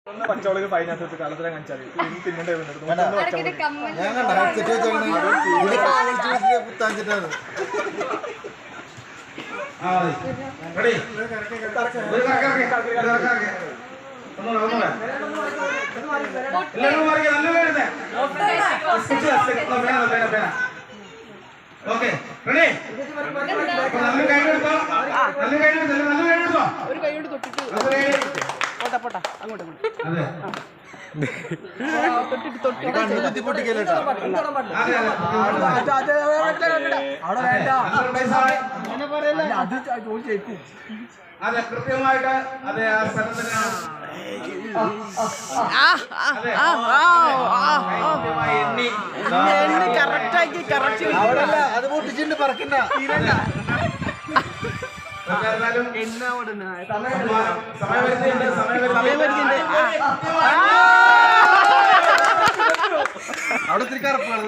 പച്ചവളക്ക് finance കാലത്തിലെ കാണിച്ചാൽ തിന്നണ്ടേ okay ready നല്ല കൈയെടുത്തോ നല്ല കൈയെടുത്തോ ഒരു കൈയോട് തൊട്ടിട്ട് പോട്ടാ അങ്ങോട്ട് അതെ കൃത്യമായിട്ട് അതെ ആ സ്ഥലത്തിനാണ് അത് പൊട്ടിച്ചിട്ട് പറക്കണ്ട അവിടെ തിരിക്കാറപ്പാണ്